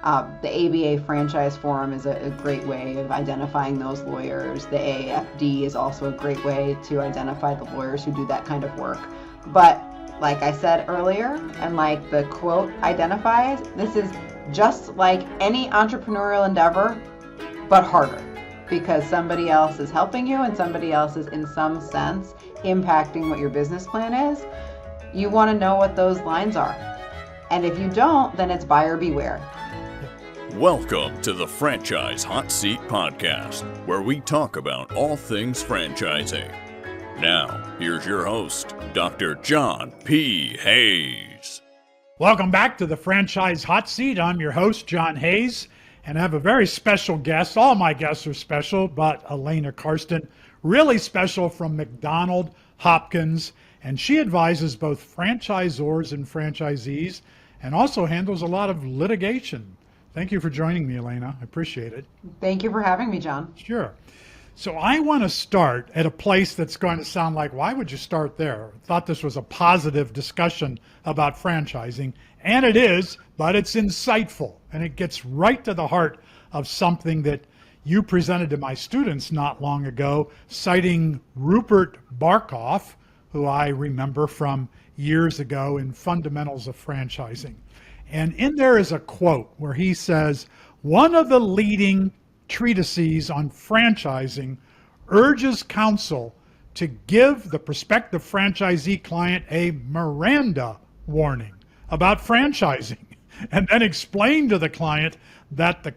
The ABA Franchise Forum is a great way of identifying those lawyers. The AAFD is also a great way to identify the lawyers who do that kind of work. But like I said earlier, and like the quote identifies, this is just like any entrepreneurial endeavor, but harder, because somebody else is helping you and somebody else is in some sense impacting what your business plan is. You want to know what those lines are. And if you don't, then it's buyer beware. Welcome to the Franchise Hot Seat Podcast, where we talk about all things franchising. Now, here's your host, Dr. John P. Hayes. Welcome back to the Franchise Hot Seat. I'm your host, John Hayes, and I have a very special guest. All my guests are special, but Alaina Karsten, really special, from McDonald Hopkins, and she advises both franchisors and franchisees and also handles a lot of litigation. Thank you for joining me, Alaina. I appreciate it. Thank you for having me, John. Sure. So I want to start at a place that's going to sound like, why would you start there? I thought this was a positive discussion about franchising, and it is, but it's insightful, and it gets right to the heart of something that you presented to my students not long ago, citing Rupert Barkoff, who I remember from years ago in Fundamentals of Franchising. And in there is a quote where he says, one of the leading treatises on franchising urges counsel to give the prospective franchisee client a Miranda warning about franchising, and then explain to the client that the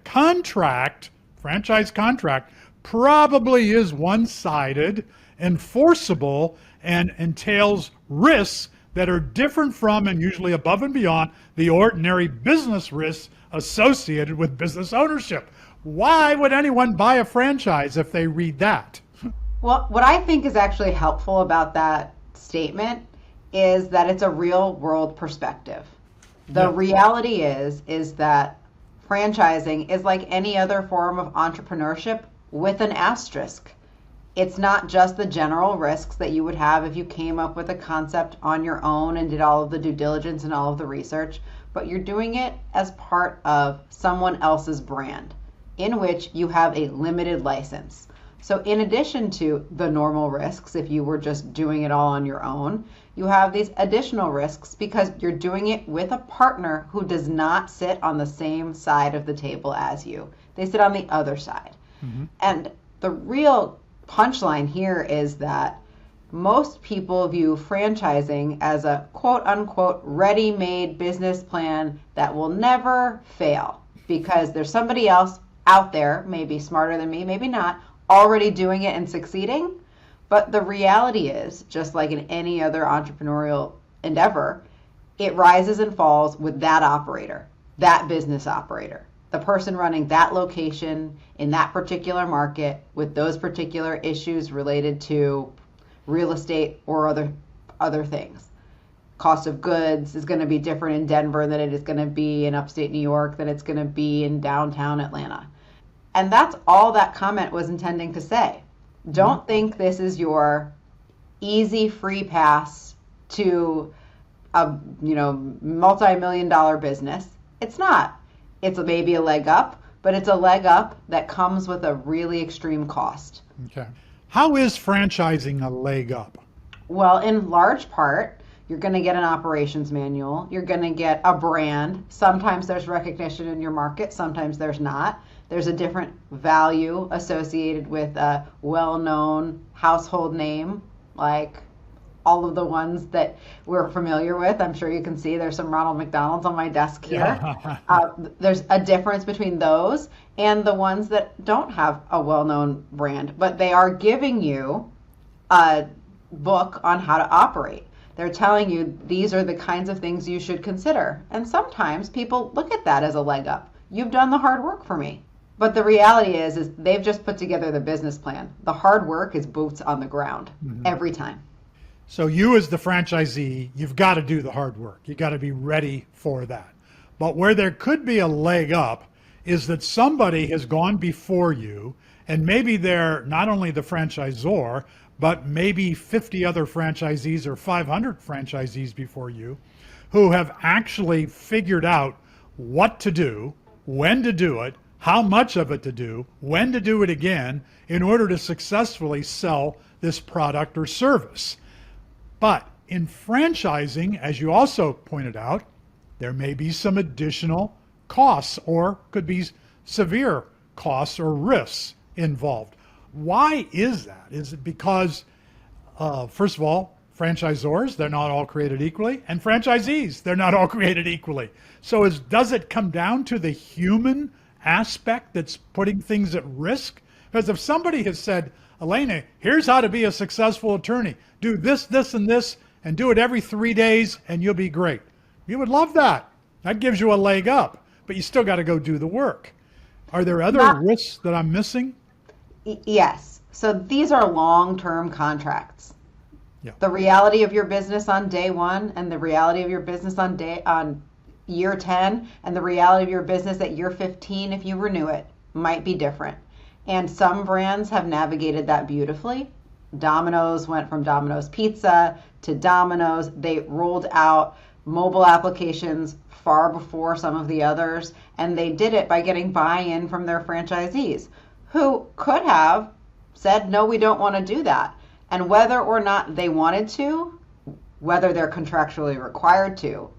franchise contract, probably is one-sided, enforceable, and entails risks that are different from and usually above and beyond the ordinary business risks associated with business ownership. Why would anyone buy a franchise if they read that? Well, what I think is actually helpful about that statement is that it's a real world perspective. The reality is that franchising is like any other form of entrepreneurship with an asterisk. It's not just the general risks that you would have if you came up with a concept on your own and did all of the due diligence and all of the research, but you're doing it as part of someone else's brand in which you have a limited license. So in addition to the normal risks, if you were just doing it all on your own, you have these additional risks because you're doing it with a partner who does not sit on the same side of the table as you. They sit on the other side. Mm-hmm. And the real punchline here is that most people view franchising as a quote unquote ready-made business plan that will never fail because there's somebody else out there, maybe smarter than me, maybe not, already doing it and succeeding. But the reality is, just like in any other entrepreneurial endeavor, it rises and falls with that operator, that business operator, the person running that location in that particular market with those particular issues related to real estate or other things. Cost of goods is going to be different in Denver than it is going to be in upstate New York, than it's going to be in downtown Atlanta. And that's all that comment was intending to say. Don't think this is your easy free pass to a multi-million-dollar business. It's not. It's maybe a leg up, but it's a leg up that comes with a really extreme cost. Okay. How is franchising a leg up? Well, in large part, you're going to get an operations manual. You're going to get a brand. Sometimes there's recognition in your market. Sometimes there's not. There's a different value associated with a well-known household name, like all of the ones that we're familiar with. I'm sure you can see there's some Ronald McDonald's on my desk here. There's a difference between those and the ones that don't have a well-known brand, but they are giving you a book on how to operate. They're telling you these are the kinds of things you should consider. And sometimes people look at that as a leg up. You've done the hard work for me. But the reality is they've just put together the business plan. The hard work is boots on the ground every time. So you as the franchisee, you've got to do the hard work. You got to be ready for that. But where there could be a leg up is that somebody has gone before you, and maybe they're not only the franchisor, but maybe 50 other franchisees or 500 franchisees before you, who have actually figured out what to do, when to do it, how much of it to do, when to do it again in order to successfully sell this product or service. But in franchising, as you also pointed out, there may be some additional costs or could be severe costs or risks involved. Why is that? Is it because, first of all, franchisors, they're not all created equally, and franchisees, they're not all created equally. So does it come down to the human aspect that's putting things at risk? Because if somebody has said, Alaina, here's how to be a successful attorney. Do this, this, and this, and do it every 3 days, and you'll be great. You would love that. That gives you a leg up, but you still got to go do the work. Are there other risks that I'm missing? Yes. So these are long-term contracts. Yeah. The reality of your business on day one and the reality of your business on year 10 and the reality of your business at year 15, if you renew it, might be different. And some brands have navigated that beautifully. Domino's went from Domino's Pizza to Domino's. They rolled out mobile applications far before some of the others, and they did it by getting buy-in from their franchisees, who could have said, no, we don't want to do that. And whether or not they wanted to, whether they're contractually required to,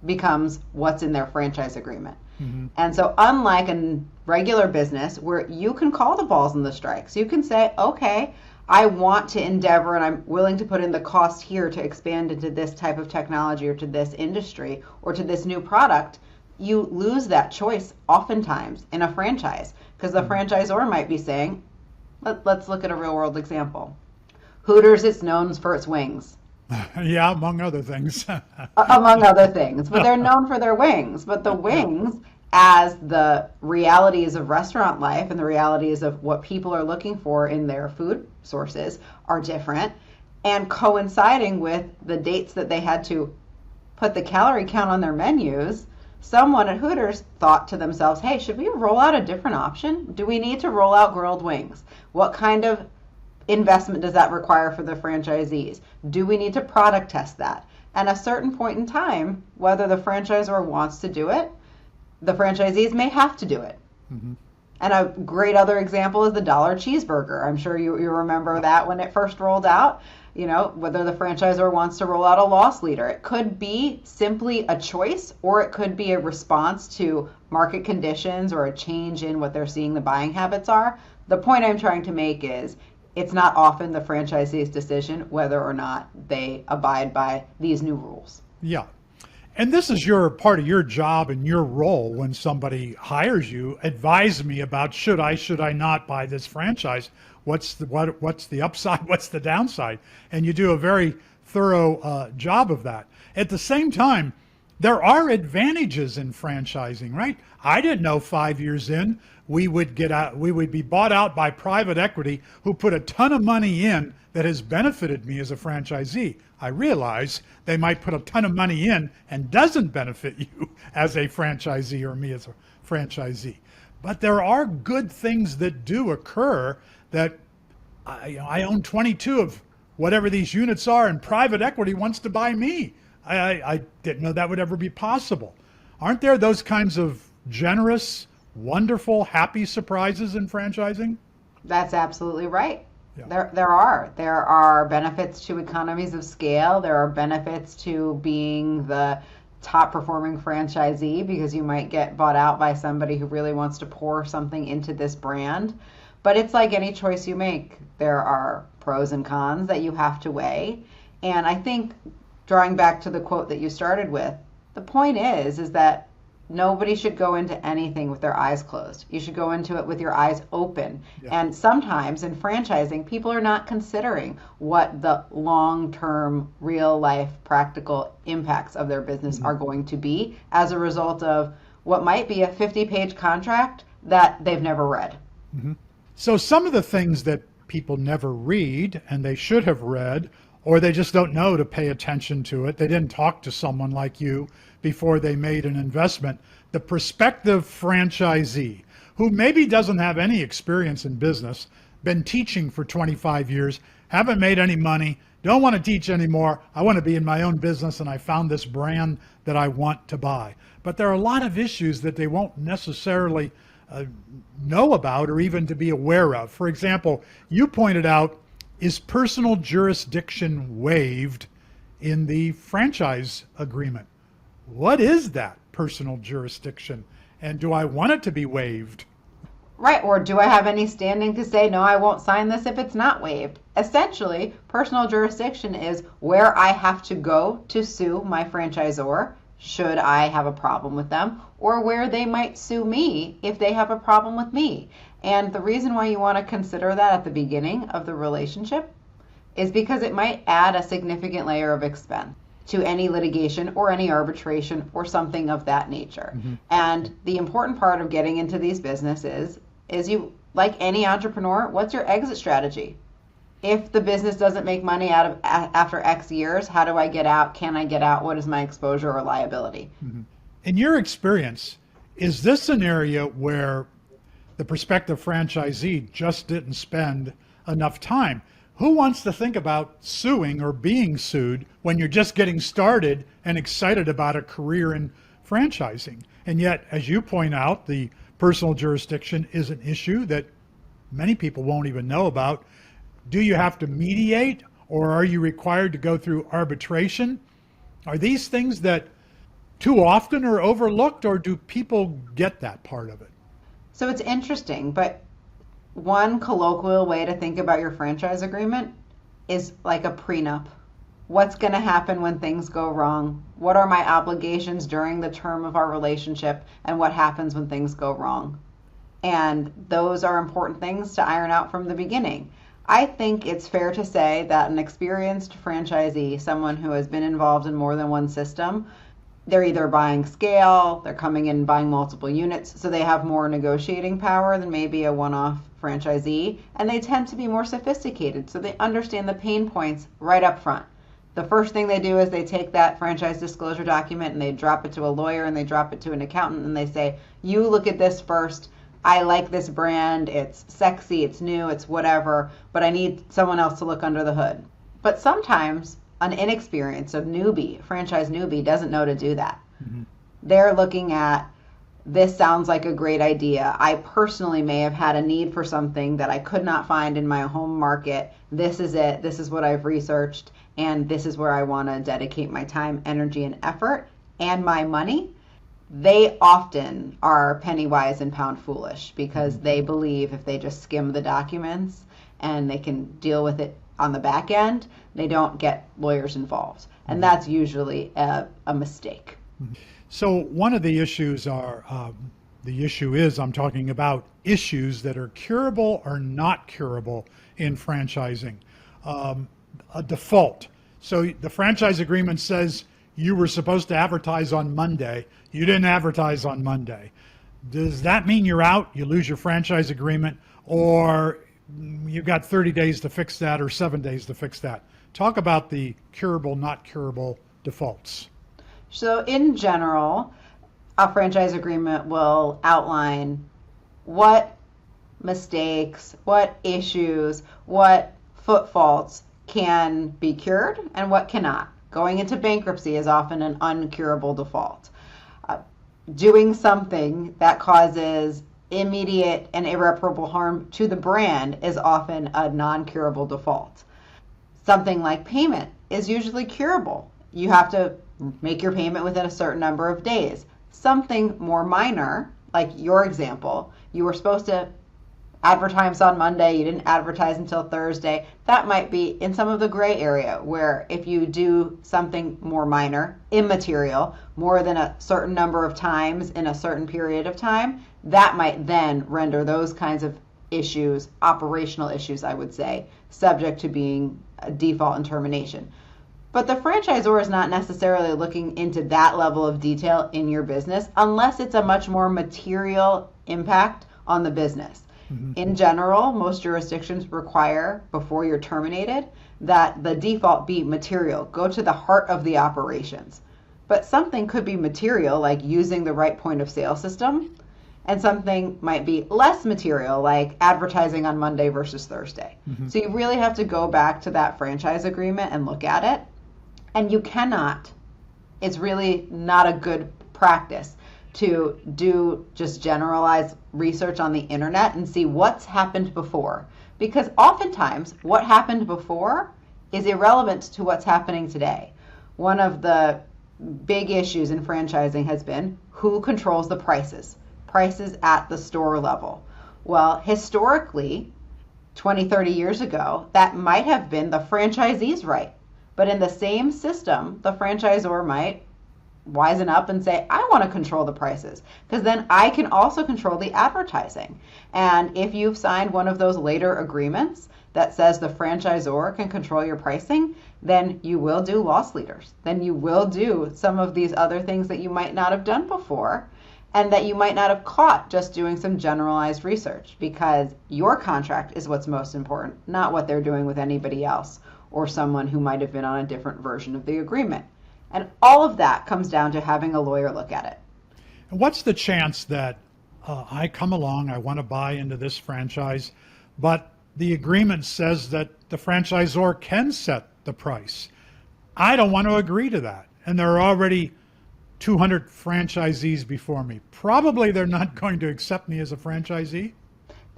becomes what's in their franchise agreement. Mm-hmm. And so unlike a regular business where you can call the balls and the strikes, you can say, okay, I want to endeavor and I'm willing to put in the cost here to expand into this type of technology or to this industry or to this new product, you lose that choice oftentimes in a franchise because the franchisor might be saying, let's look at a real world example. Hooters is known for its wings. Yeah, among other things. Among other things, but they're known for their wings. But the wings, as the realities of restaurant life and the realities of what people are looking for in their food sources are different, and coinciding with the dates that they had to put the calorie count on their menus, someone at Hooters thought to themselves, hey, should we roll out a different option? Do we need to roll out grilled wings? What kind of investment does that require for the franchisees? Do we need to product test that? And at a certain point in time, whether the franchisor wants to do it, the franchisees may have to do it. Mm-hmm. And a great other example is the dollar cheeseburger. I'm sure you remember that when it first rolled out, whether the franchisor wants to roll out a loss leader. It could be simply a choice, or it could be a response to market conditions or a change in what they're seeing the buying habits are. The point I'm trying to make is it's not often the franchisee's decision whether or not they abide by these new rules. Yeah. And this is part of your job and your role when somebody hires you. Advise me about should I not buy this franchise? What's the upside? What's the downside? And you do a very thorough job of that. At the same time, there are advantages in franchising, right? I didn't know 5 years in we would be bought out by private equity who put a ton of money in that has benefited me as a franchisee. I realize they might put a ton of money in and doesn't benefit you as a franchisee or me as a franchisee. But there are good things that do occur that I own 22 of whatever these units are and private equity wants to buy me. I didn't know that would ever be possible. Aren't there those kinds of generous, wonderful, happy surprises in franchising? That's absolutely right. Yeah. There are benefits to economies of scale. There are benefits to being the top performing franchisee because you might get bought out by somebody who really wants to pour something into this brand. But it's like any choice you make. There are pros and cons that you have to weigh. And I think, drawing back to the quote that you started with, the point is that nobody should go into anything with their eyes closed. You should go into it with your eyes open. Yeah. And sometimes in franchising, people are not considering what the long-term, real-life, practical impacts of their business are going to be as a result of what might be a 50-page contract that they've never read. Mm-hmm. So some of the things that people never read and they should have read, or they just don't know to pay attention to it. They didn't talk to someone like you before they made an investment. The prospective franchisee who maybe doesn't have any experience in business, been teaching for 25 years, haven't made any money, don't want to teach anymore. I want to be in my own business and I found this brand that I want to buy. but there are a lot of issues that they won't necessarily know about or even to be aware of. For example, you pointed out, is personal jurisdiction waived in the franchise agreement? What is that personal jurisdiction? And do I want it to be waived? Right, or do I have any standing to say, no, I won't sign this if it's not waived? Essentially, personal jurisdiction is where I have to go to sue my franchisor should I have a problem with them, or where they might sue me if they have a problem with me. And the reason why you want to consider that at the beginning of the relationship is because it might add a significant layer of expense to any litigation or any arbitration or something of that nature. Mm-hmm. And the important part of getting into these businesses is you, like any entrepreneur, what's your exit strategy? If the business doesn't make money after X years, how do I get out? Can I get out? What is my exposure or liability? Mm-hmm. In your experience, is this an area where the prospective franchisee just didn't spend enough time? Who wants to think about suing or being sued when you're just getting started and excited about a career in franchising? And yet, as you point out, the personal jurisdiction is an issue that many people won't even know about. Do you have to mediate, or are you required to go through arbitration? Are these things that too often are overlooked, or do people get that part of it? So it's interesting, but one colloquial way to think about your franchise agreement is like a prenup. What's going to happen when things go wrong? What are my obligations during the term of our relationship? And what happens when things go wrong? And those are important things to iron out from the beginning. I think it's fair to say that an experienced franchisee, someone who has been involved in more than one system, they're either buying scale, they're coming in and buying multiple units, so they have more negotiating power than maybe a one-off franchisee, and they tend to be more sophisticated, so they understand the pain points right up front. The first thing they do is they take that franchise disclosure document and they drop it to a lawyer and they drop it to an accountant and they say, you look at this first. I like this brand, it's sexy, it's new, it's whatever, but I need someone else to look under the hood. But sometimes an inexperienced, franchise newbie doesn't know to do that. Mm-hmm. They're looking at, this sounds like a great idea. I personally may have had a need for something that I could not find in my home market. This is it. This is what I've researched. And this is where I want to dedicate my time, energy, and effort and my money. They often are penny wise and pound foolish because they believe if they just skim the documents and they can deal with it on the back end, they don't get lawyers involved. And that's usually a mistake. So one of the issues I'm talking about issues that are curable or not curable in franchising. A default. So the franchise agreement says you were supposed to advertise on Monday. You didn't advertise on Monday. Does that mean you're out? You lose your franchise agreement, or you've got 30 days to fix that or 7 days to fix that? Talk about the curable, not curable defaults. So in general, a franchise agreement will outline what mistakes, what issues, what footfalls can be cured and what cannot. Going into bankruptcy is often an uncurable default. Doing something that causes immediate and irreparable harm to the brand is often a non-curable default. Something like payment is usually curable. You have to make your payment within a certain number of days. Something more minor, like your example, you were supposed to advertise on Monday, you didn't advertise until Thursday. That might be in some of the gray area where if you do something more minor, immaterial, more than a certain number of times in a certain period of time, that might then render those kinds of issues, operational issues, I would say, subject to being a default and termination. But the franchisor is not necessarily looking into that level of detail in your business unless it's a much more material impact on the business. Mm-hmm. In general, most jurisdictions require, before you're terminated, that the default be material, go to the heart of the operations. But something could be material, like using the right point of sale system, and something might be less material, like advertising on Monday versus Thursday. Mm-hmm. So you really have to go back to that franchise agreement and look at it. And you cannot, it's really not a good practice to do just generalized research on the internet and see what's happened before. Because oftentimes what happened before is irrelevant to what's happening today. One of the big issues in franchising has been who controls the prices at the store level. Well, historically, 20, 30 years ago, that might have been the franchisee's right. But in the same system, the franchisor might wisen up and say, I want to control the prices, because then I can also control the advertising. And if you've signed one of those later agreements that says the franchisor can control your pricing, then you will do loss leaders. Then you will do some of these other things that you might not have done before and that you might not have caught just doing some generalized research, because your contract is what's most important, not what they're doing with anybody else or someone who might have been on a different version of the agreement. And all of that comes down to having a lawyer look at it. And what's the chance that I come along, I want to buy into this franchise, but the agreement says that the franchisor can set the price? I don't want to agree to that. And there are already 200 franchisees before me. Probably they're not going to accept me as a franchisee.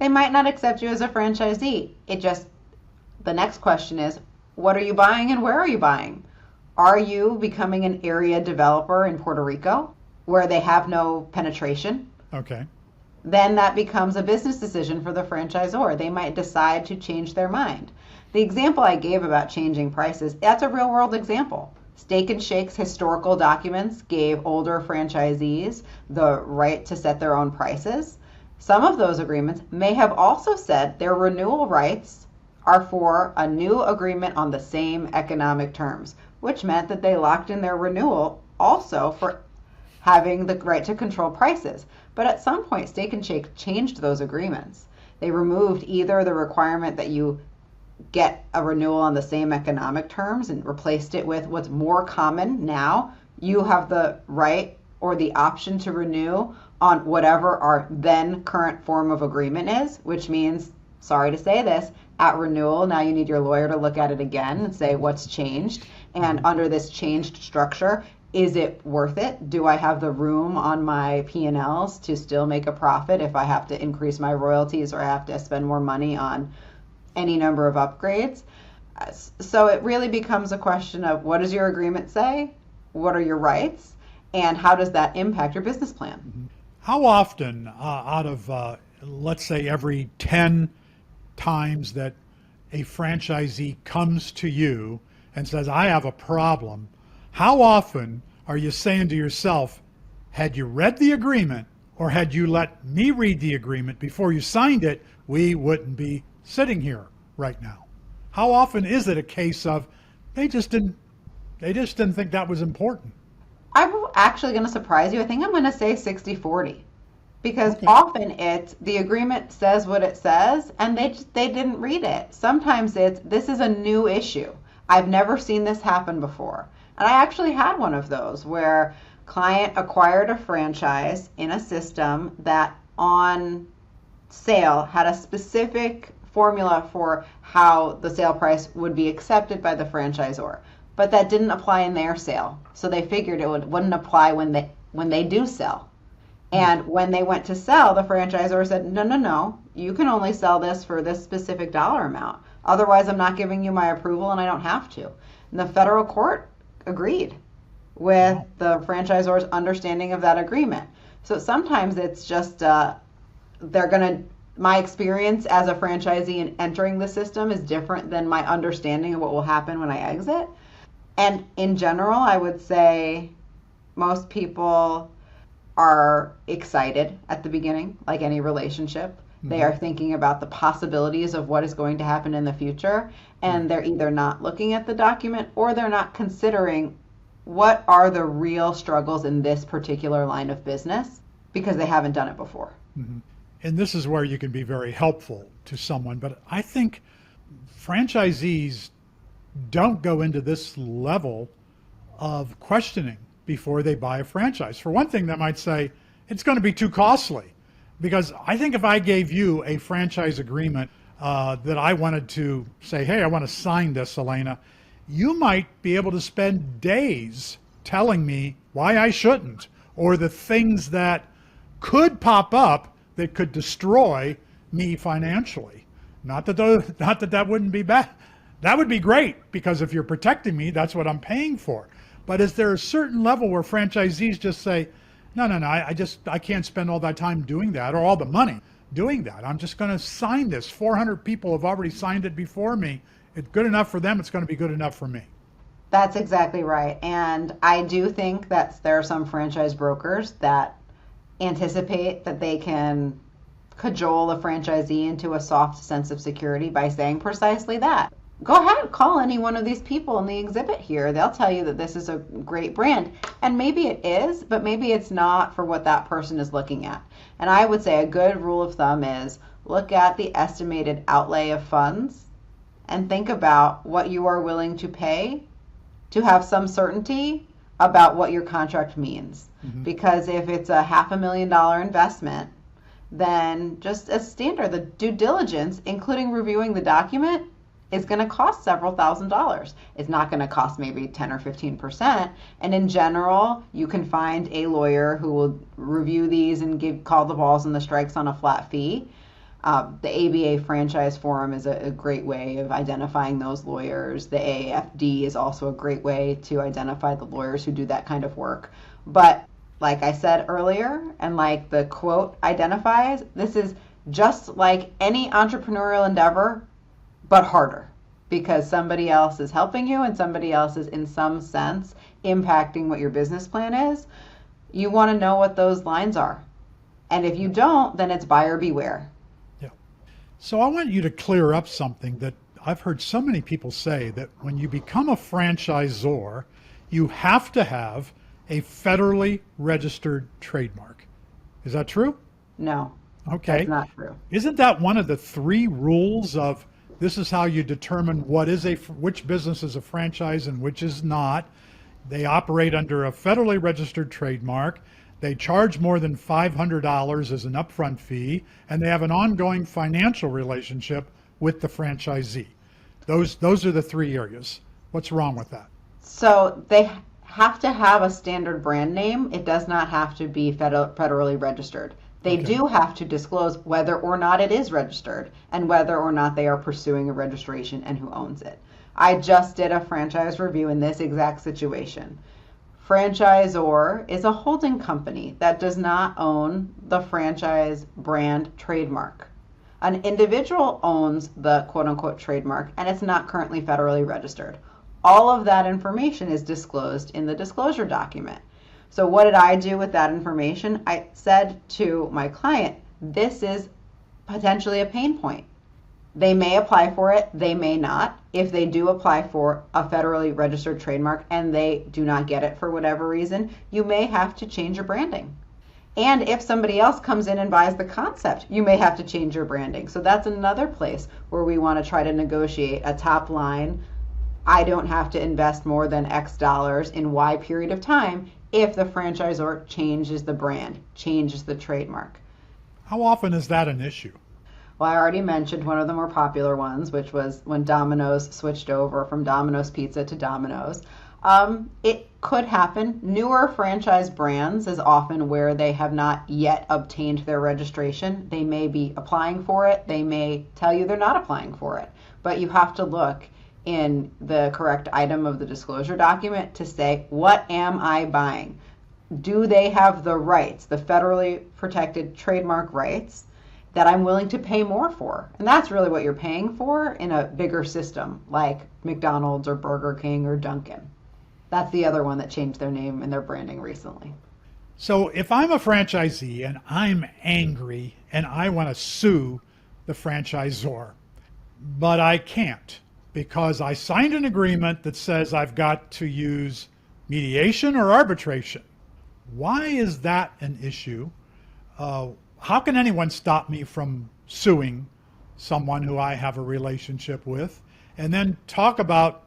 They might not accept you as a franchisee. The next question is, what are you buying and where are you buying? Are you becoming an area developer in Puerto Rico where they have no penetration? Okay. Then that becomes a business decision for the franchisor. They might decide to change their mind. The example I gave about changing prices, that's a real world example. Steak and Shake's historical documents gave older franchisees the right to set their own prices. Some of those agreements may have also said their renewal rights are for a new agreement on the same economic terms, which meant that they locked in their renewal also for having the right to control prices. But at some point, Steak and Shake changed those agreements. They removed either the requirement that you get a renewal on the same economic terms and replaced it with what's more common now. You have the right or the option to renew on whatever our then current form of agreement is, which means, sorry to say this, at renewal, now you need your lawyer to look at it again and say what's changed. And under this changed structure, is it worth it? Do I have the room on my P&Ls to still make a profit if I have to increase my royalties or I have to spend more money on any number of upgrades? So it really becomes a question of, what does your agreement say? What are your rights? And how does that impact your business plan? How often out of, let's say, every 10 times that a franchisee comes to you and says, I have a problem, how often are you saying to yourself, had you read the agreement or had you let me read the agreement before you signed it, we wouldn't be sitting here right now? How often is it a case of they just didn't think that was important? I'm actually going to surprise you. I think I'm going to say 60-40. Because often it's the agreement says what it says and they didn't read it. Sometimes this is a new issue. I've never seen this happen before. And I actually had one of those where client acquired a franchise in a system that on sale had a specific formula for how the sale price would be accepted by the franchisor. But that didn't apply in their sale. So they figured it wouldn't apply when they do sell. And when they went to sell, the franchisor said, no, you can only sell this for this specific dollar amount. Otherwise, I'm not giving you my approval and I don't have to. And the federal court agreed with the franchisor's understanding of that agreement. So sometimes it's just, my experience as a franchisee in entering the system is different than my understanding of what will happen when I exit. And in general, I would say most people are excited at the beginning, like any relationship. They are thinking about the possibilities of what is going to happen in the future, and they're either not looking at the document or they're not considering what are the real struggles in this particular line of business because they haven't done it before. And this is where you can be very helpful to someone, but I think franchisees don't go into this level of questioning before they buy a franchise. For one thing, they might say, it's going to be too costly. Because I think if I gave you a franchise agreement that I wanted to say, hey, I want to sign this, Alaina, you might be able to spend days telling me why I shouldn't, or the things that could pop up that could destroy me financially. Not that that wouldn't be bad. That would be great, because if you're protecting me, that's what I'm paying for. But is there a certain level where franchisees just say, no, I can't spend all that time doing that, or all the money doing that. I'm just going to sign this. 400 people have already signed it before me. It's good enough for them. It's going to be good enough for me. That's exactly right. And I do think that there are some franchise brokers that anticipate that they can cajole a franchisee into a soft sense of security by saying precisely that. Go ahead, call any one of these people in the exhibit here. They'll tell you that this is a great brand. And maybe it is, but maybe it's not for what that person is looking at. And I would say a good rule of thumb is look at the estimated outlay of funds and think about what you are willing to pay to have some certainty about what your contract means. Mm-hmm. Because if it's a $500,000 investment, then just as standard, the due diligence, including reviewing the document, is going to cost several $1,000s. It's not going to cost maybe 10 or 15%. And in general, you can find a lawyer who will review these and call the balls and the strikes on a flat fee. The ABA Franchise Forum is a great way of identifying those lawyers. The AAFD is also a great way to identify the lawyers who do that kind of work. But like I said earlier, and like the quote identifies, this is just like any entrepreneurial endeavor, but harder, because somebody else is helping you and somebody else is in some sense impacting what your business plan is. You want to know what those lines are. And if you don't, then it's buyer beware. Yeah. So I want you to clear up something that I've heard so many people say, that when you become a franchisor, you have to have a federally registered trademark. Is that true? No. Okay. That's not true. Isn't that one of the 3 rules of this is how you determine which business is a franchise and which is not? They operate under a federally registered trademark. They charge more than $500 as an upfront fee, and they have an ongoing financial relationship with the franchisee. Those are the 3 areas. What's wrong with that? So they have to have a standard brand name. It does not have to be federally registered. They do have to disclose whether or not it is registered and whether or not they are pursuing a registration and who owns it. I just did a franchise review in this exact situation. Franchisor is a holding company that does not own the franchise brand trademark. An individual owns the quote-unquote trademark, and it's not currently federally registered. All of that information is disclosed in the disclosure document. So what did I do with that information? I said to my client, this is potentially a pain point. They may apply for it, they may not. If they do apply for a federally registered trademark and they do not get it for whatever reason, you may have to change your branding. And if somebody else comes in and buys the concept, you may have to change your branding. So that's another place where we want to try to negotiate a top line. I don't have to invest more than X dollars in Y period of time if the franchisor changes the brand, changes the trademark. How often is that an issue? Well, I already mentioned one of the more popular ones, which was when Domino's switched over from Domino's Pizza to Domino's. It could happen. Newer franchise brands is often where they have not yet obtained their registration. They may be applying for it. They may tell you they're not applying for it. But you have to look in the correct item of the disclosure document to say, what am I buying? Do they have the rights, the federally protected trademark rights that I'm willing to pay more for? And that's really what you're paying for in a bigger system like McDonald's or Burger King or Dunkin'. That's the other one that changed their name and their branding recently. So if I'm a franchisee and I'm angry and I want to sue the franchisor, but I can't, because I signed an agreement that says I've got to use mediation or arbitration. Why is that an issue? How can anyone stop me from suing someone who I have a relationship with? And then talk about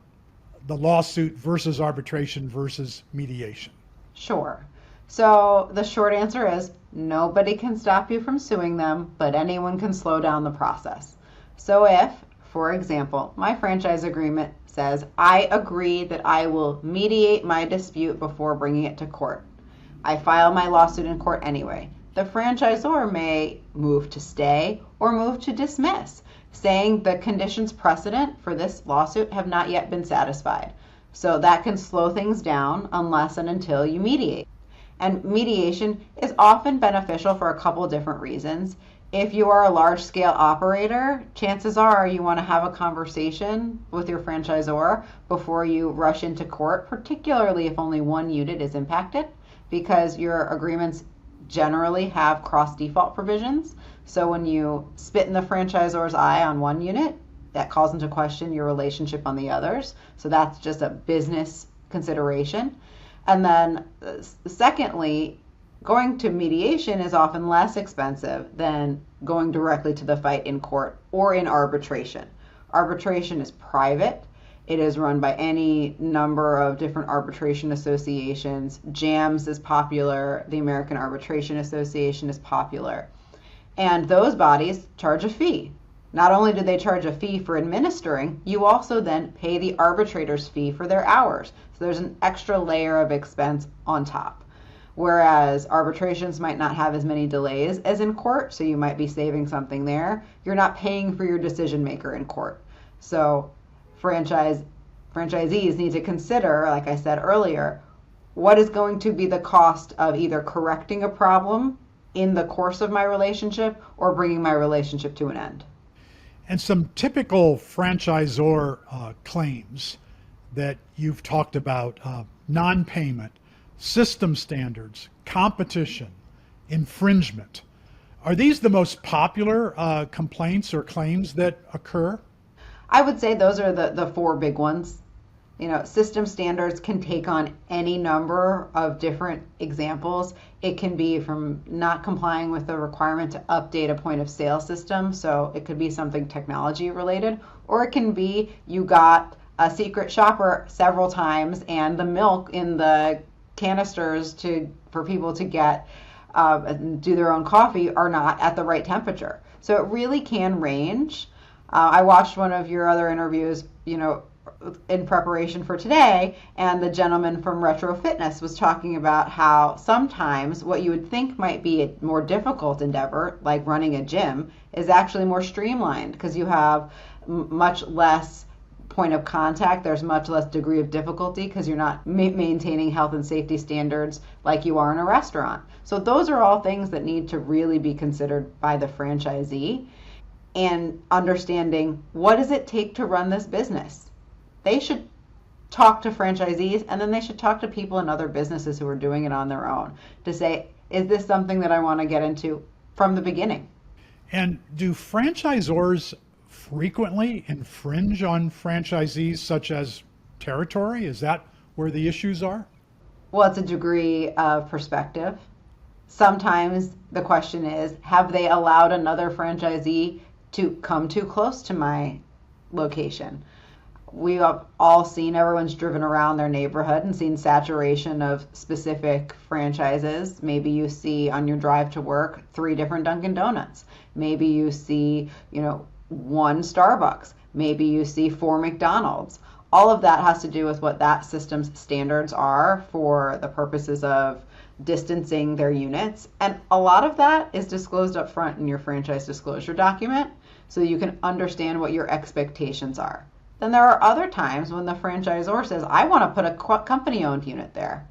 the lawsuit versus arbitration versus mediation. Sure. So the short answer is nobody can stop you from suing them, but anyone can slow down the process. So if, for example, my franchise agreement says I agree that I will mediate my dispute before bringing it to court, I file my lawsuit in court anyway. The franchisor may move to stay or move to dismiss, saying the conditions precedent for this lawsuit have not yet been satisfied. So that can slow things down unless and until you mediate. And mediation is often beneficial for a couple different reasons. If you are a large-scale operator, chances are you want to have a conversation with your franchisor before you rush into court, particularly if only one unit is impacted, because your agreements generally have cross-default provisions. So when you spit in the franchisor's eye on one unit, that calls into question your relationship on the others. So that's just a business consideration. And then secondly, going to mediation is often less expensive than going directly to the fight in court or in arbitration. Arbitration is private. It is run by any number of different arbitration associations. JAMS is popular. The American Arbitration Association is popular. And those bodies charge a fee. Not only do they charge a fee for administering, you also then pay the arbitrator's fee for their hours. So there's an extra layer of expense on top. Whereas arbitrations might not have as many delays as in court, so you might be saving something there. You're not paying for your decision maker in court. So franchisees need to consider, like I said earlier, what is going to be the cost of either correcting a problem in the course of my relationship or bringing my relationship to an end. And some typical franchisor claims that you've talked about, non-payment, system standards, competition, infringement. Are these the most popular complaints or claims that occur? I would say those are the four big ones. You know, system standards can take on any number of different examples. It can be from not complying with the requirement to update a point of sale system, so it could be something technology related, or it can be you got a secret shopper several times and the milk in the canisters for people to get do their own coffee are not at the right temperature. So it really can range. I watched one of your other interviews, in preparation for today, and the gentleman from Retro Fitness was talking about how sometimes what you would think might be a more difficult endeavor, like running a gym, is actually more streamlined because you have much less point of contact. There's much less degree of difficulty because you're not maintaining health and safety standards like you are in a restaurant. So those are all things that need to really be considered by the franchisee, and understanding what does it take to run this business. They should talk to franchisees, and then they should talk to people in other businesses who are doing it on their own to say, is this something that I want to get into from the beginning? And do franchisors frequently infringe on franchisees, such as territory? Is that where the issues are? Well, it's a degree of perspective. Sometimes the question is, have they allowed another franchisee to come too close to my location? We have all seen, everyone's driven around their neighborhood and seen saturation of specific franchises. Maybe you see on your drive to work 3 different Dunkin' Donuts. Maybe you see, 1 Starbucks. Maybe you see 4 McDonald's. All of that has to do with what that system's standards are for the purposes of distancing their units. And a lot of that is disclosed up front in your franchise disclosure document, so you can understand what your expectations are. Then there are other times when the franchisor says, I want to put a company-owned unit there.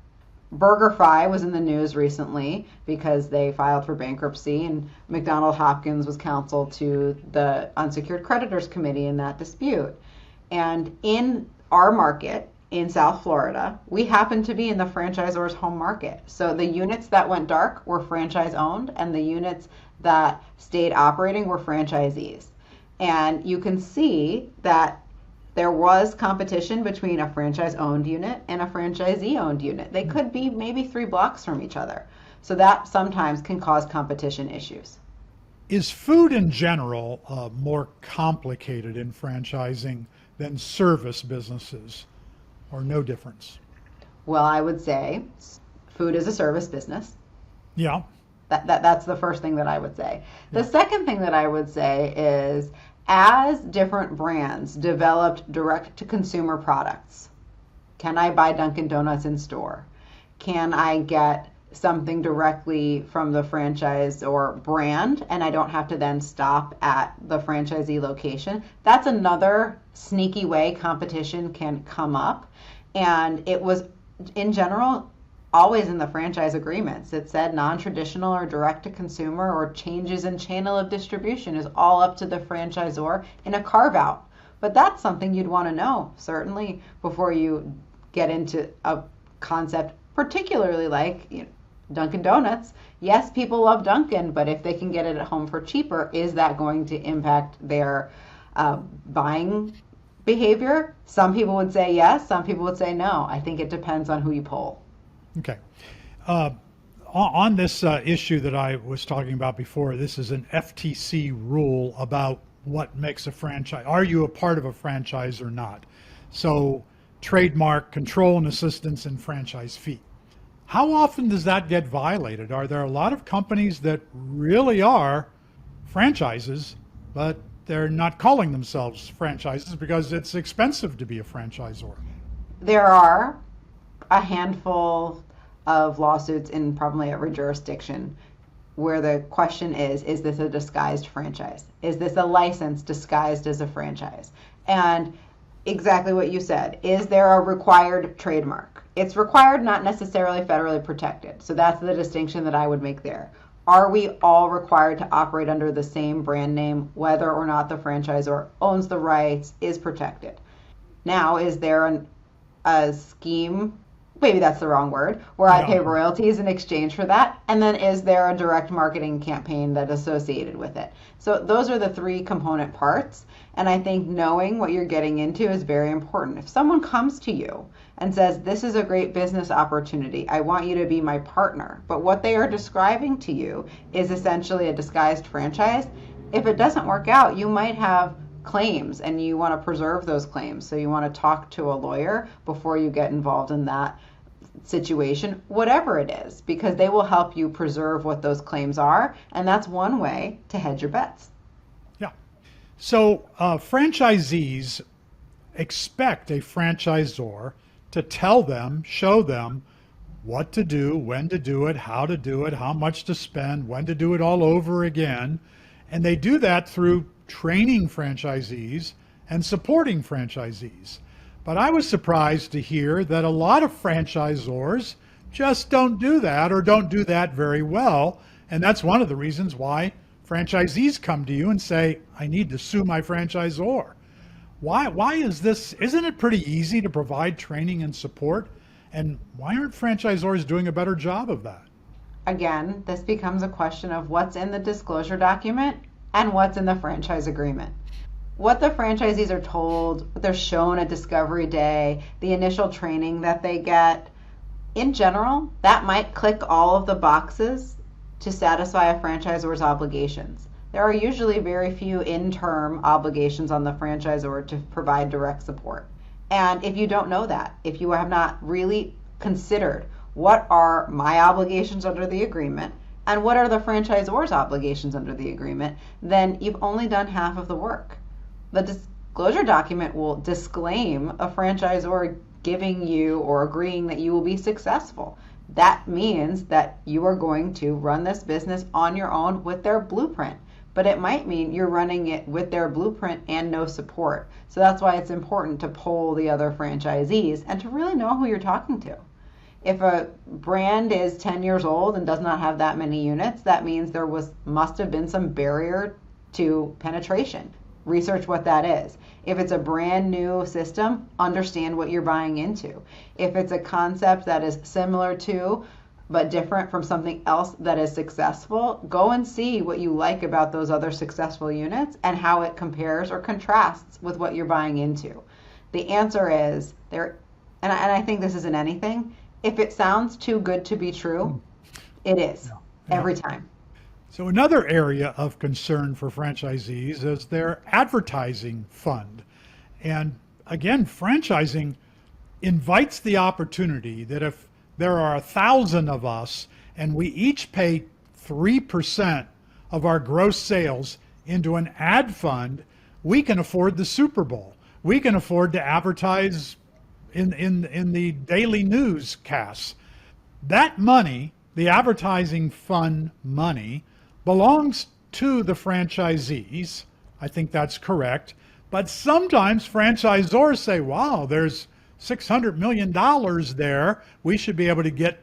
BurgerFi was in the news recently because they filed for bankruptcy, and McDonald Hopkins was counsel to the Unsecured Creditors Committee in that dispute. And in our market in South Florida, we happen to be in the franchisor's home market. So the units that went dark were franchise-owned, and the units that stayed operating were franchisees. And you can see that there was competition between a franchise-owned unit and a franchisee-owned unit. They could be maybe 3 blocks from each other. So that sometimes can cause competition issues. Is food in general more complicated in franchising than service businesses, or no difference? Well, I would say food is a service business. Yeah. That's the first thing that I would say. The second thing that I would say is, as different brands developed direct-to-consumer products, can I buy Dunkin' Donuts in store? Can I get something directly from the franchise or brand, and I don't have to then stop at the franchisee location. That's another sneaky way competition can come up. And it was, in general, always in the franchise agreements. It said non-traditional or direct to consumer or changes in channel of distribution is all up to the franchisor in a carve out. But that's something you'd want to know, certainly, before you get into a concept, particularly like Dunkin' Donuts. Yes, people love Dunkin', but if they can get it at home for cheaper, is that going to impact their buying behavior? Some people would say yes, some people would say no. I think it depends on who you poll. Okay. On this issue that I was talking about before, this is an FTC rule about what makes a franchise. Are you a part of a franchise or not? So trademark control and assistance and franchise fee. How often does that get violated? Are there a lot of companies that really are franchises, but they're not calling themselves franchises because it's expensive to be a franchisor? There are a handful of lawsuits in probably every jurisdiction where the question is this a disguised franchise? Is this a license disguised as a franchise? And exactly what you said, is there a required trademark? It's required, not necessarily federally protected. So that's the distinction that I would make there. Are we all required to operate under the same brand name, whether or not the franchisor owns the rights, is protected? Now, is there a scheme, maybe that's the wrong word, where I pay royalties in exchange for that? And then is there a direct marketing campaign that's associated with it? So those are the three component parts. And I think knowing what you're getting into is very important. If someone comes to you and says, this is a great business opportunity, I want you to be my partner, but what they are describing to you is essentially a disguised franchise, if it doesn't work out, you might have claims and you want to preserve those claims. So you want to talk to a lawyer before you get involved in that situation, whatever it is, because they will help you preserve what those claims are. And that's one way to hedge your bets. Yeah. So franchisees expect a franchisor to tell them, show them what to do, when to do it, how much to spend, when to do it all over again. And they do that through training franchisees and supporting franchisees. But I was surprised to hear that a lot of franchisors just don't do that or don't do that very well. And that's one of the reasons why franchisees come to you and say, I need to sue my franchisor. Why is this? Isn't it pretty easy to provide training and support? And why aren't franchisors doing a better job of that? Again, this becomes a question of what's in the disclosure document and what's in the franchise agreement. What the franchisees are told, what they're shown at Discovery Day, the initial training that they get, in general, that might click all of the boxes to satisfy a franchisor's obligations. There are usually very few in-term obligations on the franchisor to provide direct support. And if you don't know that, if you have not really considered what are my obligations under the agreement and what are the franchisor's obligations under the agreement, then you've only done half of the work. The disclosure document will disclaim a franchisor giving you or agreeing that you will be successful. That means that you are going to run this business on your own with their blueprint. But it might mean you're running it with their blueprint and no support. So that's why it's important to poll the other franchisees and to really know who you're talking to. If a brand is 10 years old and does not have that many units, that means there must have been some barrier to penetration. Research what that is. If it's a brand new system, understand what you're buying into. If it's a concept that is similar to but different from something else that is successful, go and see what you like about those other successful units and how it compares or contrasts with what you're buying into. The answer is there, and I think this isn't anything. If it sounds too good to be true, it is every time. So another area of concern for franchisees is their advertising fund. And again, franchising invites the opportunity that if there are 1,000 of us and we each pay 3% of our gross sales into an ad fund, we can afford the Super Bowl. We can afford to advertise in the daily newscasts. That money the advertising fund money belongs to the franchisees. I think that's correct. But sometimes franchisors say, wow, there's $600 million there. We should be able to get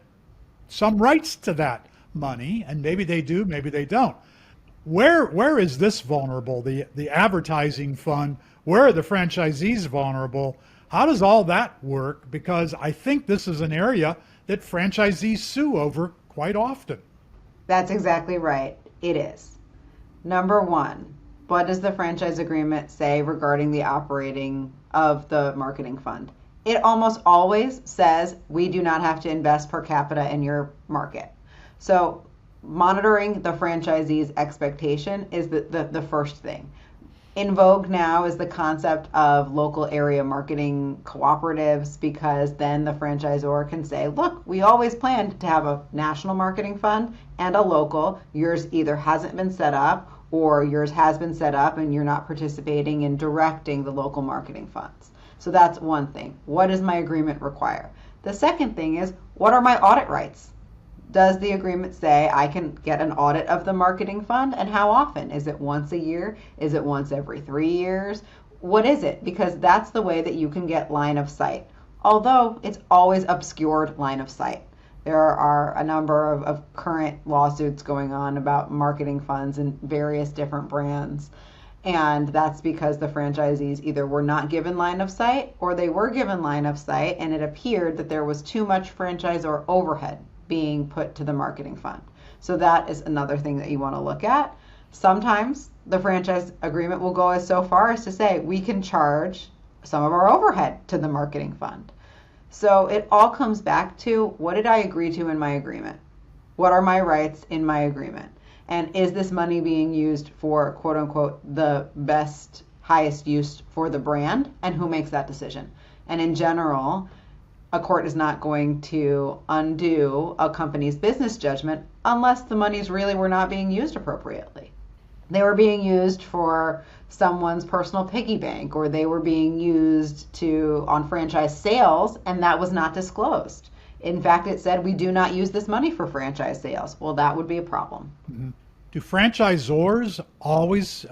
some rights to that money. And maybe they do, maybe they don't. Where is this vulnerable, the advertising fund? Where are the franchisees vulnerable? How does all that work? Because I think this is an area that franchisees sue over quite often. That's exactly right. It is. Number one, what does the franchise agreement say regarding the operating of the marketing fund? It almost always says we do not have to invest per capita in your market. So monitoring the franchisee's expectation is the first thing. In vogue now is the concept of local area marketing cooperatives, because then the franchisor can say, look, we always planned to have a national marketing fund and a local. Yours either hasn't been set up or yours has been set up and you're not participating in directing the local marketing funds. So that's one thing. What does my agreement require? The second thing is, what are my audit rights? Does the agreement say I can get an audit of the marketing fund, and how often? Is it once a year? Is it once every 3 years? What is it? Because that's the way that you can get line of sight, although it's always obscured line of sight. There are a number of current lawsuits going on about marketing funds and various different brands. And that's because the franchisees either were not given line of sight or they were given line of sight and it appeared that there was too much franchisor overhead being put to the marketing fund. So that is another thing that you want to look at. Sometimes the franchise agreement will go as so far as to say we can charge some of our overhead to the marketing fund. So it all comes back to, what did I agree to in my agreement? What are my rights in my agreement? And is this money being used for, quote unquote, the best, highest use for the brand? And who makes that decision? And in general, a court is not going to undo a company's business judgment unless the monies really were not being used appropriately. They were being used for someone's personal piggy bank, or they were being used on franchise sales, and that was not disclosed. In fact, it said we do not use this money for franchise sales. Well, that would be a problem. Mm-hmm. Do franchisors always,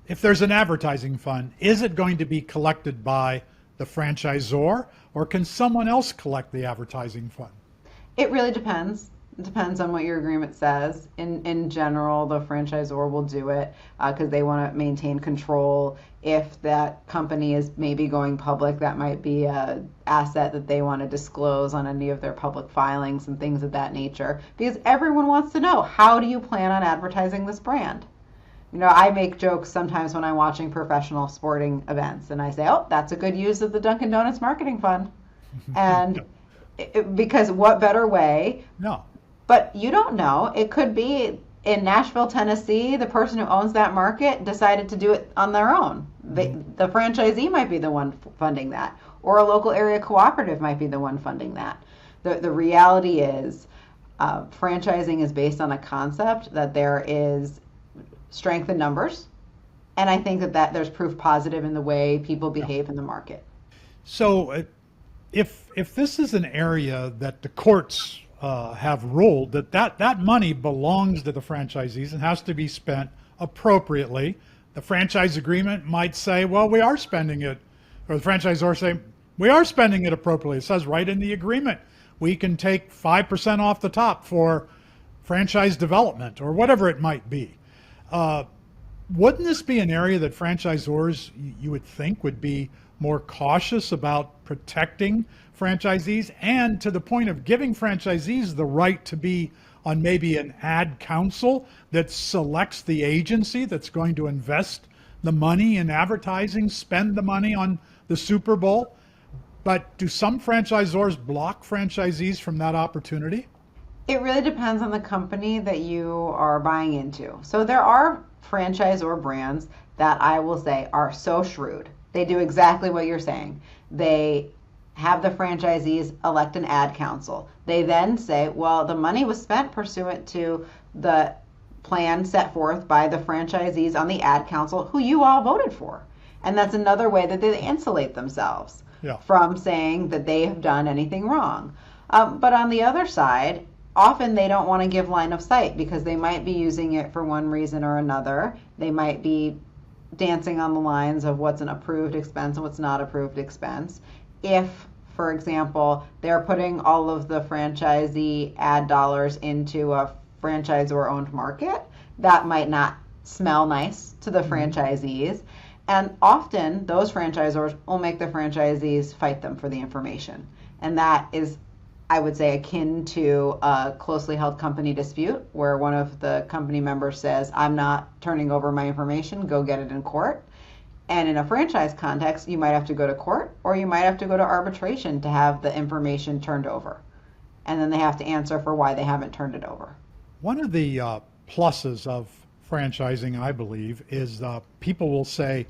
if there's an advertising fund, is it going to be collected by the franchisor, or can someone else collect the advertising fund? It really depends. It depends on what your agreement says. In general, the franchisor will do it because they want to maintain control. If that company is maybe going public, that might be an asset that they want to disclose on any of their public filings and things of that nature, because everyone wants to know, how do you plan on advertising this brand? You know, I make jokes sometimes when I'm watching professional sporting events and I say, oh, that's a good use of the Dunkin' Donuts marketing fund. And because what better way? No. But you don't know. It could be in Nashville, Tennessee, the person who owns that market decided to do it on their own. The franchisee might be the one funding that, or a local area cooperative might be the one funding that. The reality is franchising is based on a concept that there is strength in numbers, and I think that there's proof positive in the way people behave in the market. So if this is an area that the courts have ruled that money belongs to the franchisees and has to be spent appropriately, the franchise agreement might say, well, we are spending it, or the franchisor say, we are spending it appropriately. It says right in the agreement, we can take 5% off the top for franchise development or whatever it might be. Wouldn't this be an area that franchisors, you would think, would be more cautious about protecting franchisees, and to the point of giving franchisees the right to be on maybe an ad council that selects the agency that's going to invest the money in advertising, spend the money on the Super Bowl? But do some franchisors block franchisees from that opportunity? It really depends on the company that you are buying into. So there are franchisor brands that I will say are so shrewd. They do exactly what you're saying. They have the franchisees elect an ad council. They then say, well, the money was spent pursuant to the plan set forth by the franchisees on the ad council who you all voted for. And that's another way that they insulate themselves from saying that they have done anything wrong. But on the other side, often they don't want to give line of sight because they might be using it for one reason or another. They might be dancing on the lines of what's an approved expense and what's not approved expense. If, for example, they're putting all of the franchisee ad dollars into a franchisor-owned market, that might not smell nice to the franchisees. And often those franchisors will make the franchisees fight them for the information. And that is, I would say, akin to a closely held company dispute where one of the company members says, I'm not turning over my information, go get it in court. And in a franchise context, you might have to go to court or you might have to go to arbitration to have the information turned over. And then they have to answer for why they haven't turned it over. One of the pluses of franchising, I believe, is people will say,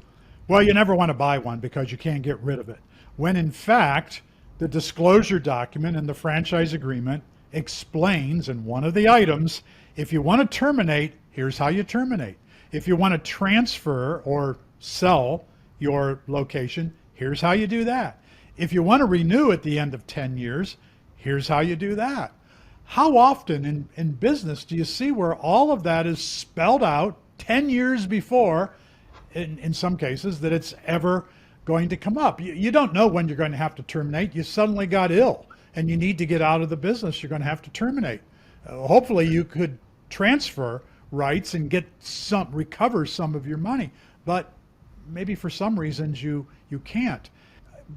well, you never want to buy one because you can't get rid of it. When in fact, the disclosure document in the franchise agreement explains in one of the items, if you want to terminate, here's how you terminate. If you want to transfer or sell your location, here's how you do that. If you want to renew at the end of 10 years, here's how you do that. How often in business do you see where all of that is spelled out 10 years before, in some cases, that it's ever going to come up? You don't know when you're going to have to terminate. You suddenly got ill and you need to get out of the business. You're going to have to terminate. Hopefully you could transfer rights and recover some of your money, but maybe for some reasons you can't.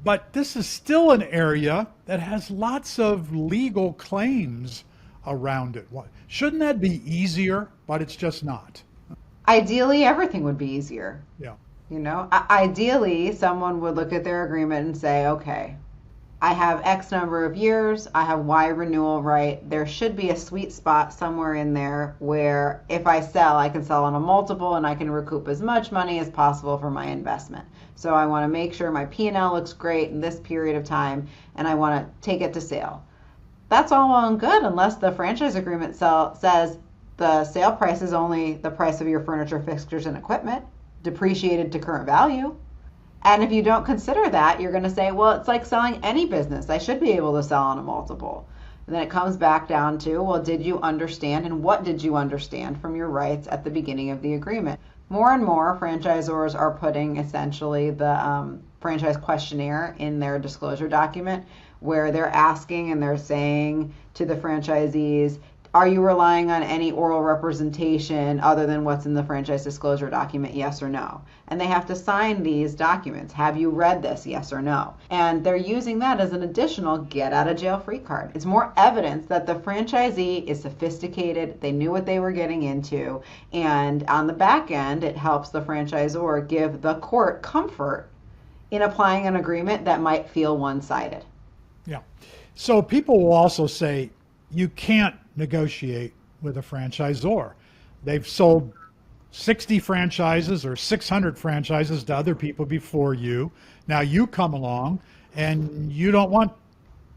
But this is still an area that has lots of legal claims around it. Shouldn't that be easier? But it's just not. Ideally, everything would be easier. Yeah. You know, ideally, someone would look at their agreement and say, okay, I have X number of years, I have Y renewal right. There should be a sweet spot somewhere in there where if I sell, I can sell on a multiple and I can recoup as much money as possible for my investment. So I want to make sure my P&L looks great in this period of time and I want to take it to sale. That's all well and good unless the franchise agreement says the sale price is only the price of your furniture, fixtures, and equipment, depreciated to current value. And if you don't consider that, you're going to say, well, it's like selling any business. I should be able to sell on a multiple. And then it comes back down to, well, did you understand and what did you understand from your rights at the beginning of the agreement? More and more franchisors are putting essentially the franchise questionnaire in their disclosure document where they're asking and they're saying to the franchisees, are you relying on any oral representation other than what's in the franchise disclosure document, yes or no? And they have to sign these documents. Have you read this, yes or no? And they're using that as an additional get out of jail free card. It's more evidence that the franchisee is sophisticated, they knew what they were getting into, and on the back end, it helps the franchisor give the court comfort in applying an agreement that might feel one-sided. Yeah. So people will also say, you can't negotiate with a franchisor. They've sold 60 franchises or 600 franchises to other people before you. Now you come along and you don't want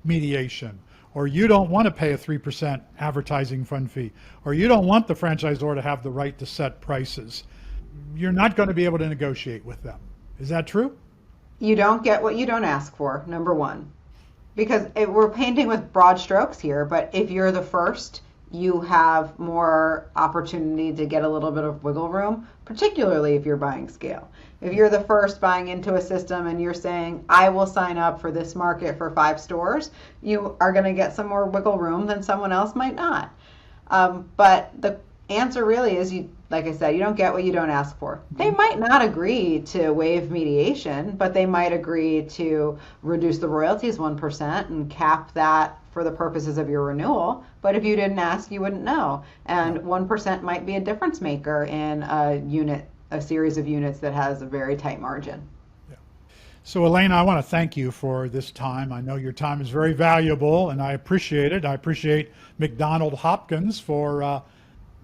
mediation, or you don't want to pay a 3% advertising fund fee, or you don't want the franchisor to have the right to set prices. You're not going to be able to negotiate with them. Is that true? You don't get what you don't ask for, number one. Because we're painting with broad strokes here, but if you're the first, you have more opportunity to get a little bit of wiggle room, particularly if you're buying scale. If you're the first buying into a system and you're saying, I will sign up for this market for 5 stores, you are going to get some more wiggle room than someone else might not. But the answer really is, like I said, you don't get what you don't ask for. They might not agree to waive mediation, but they might agree to reduce the royalties 1% and cap that for the purposes of your renewal. But if you didn't ask, you wouldn't know. And 1% might be a difference maker in a series of units that has a very tight margin. Yeah. So Alaina, I want to thank you for this time. I know your time is very valuable and I appreciate it. I appreciate McDonald Hopkins for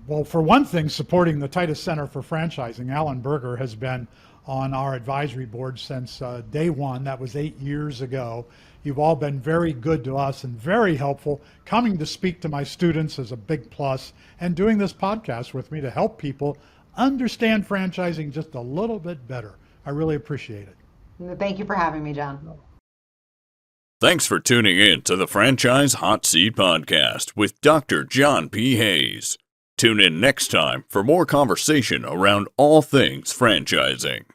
well, for one thing, supporting the Titus Center for Franchising. Alan Berger has been on our advisory board since day one. That was 8 years ago. You've all been very good to us and very helpful. Coming to speak to my students is a big plus, and doing this podcast with me to help people understand franchising just a little bit better. I really appreciate it. Thank you for having me, John. Thanks for tuning in to the Franchise Hot Seat Podcast with Dr. John P. Hayes. Tune in next time for more conversation around all things franchising.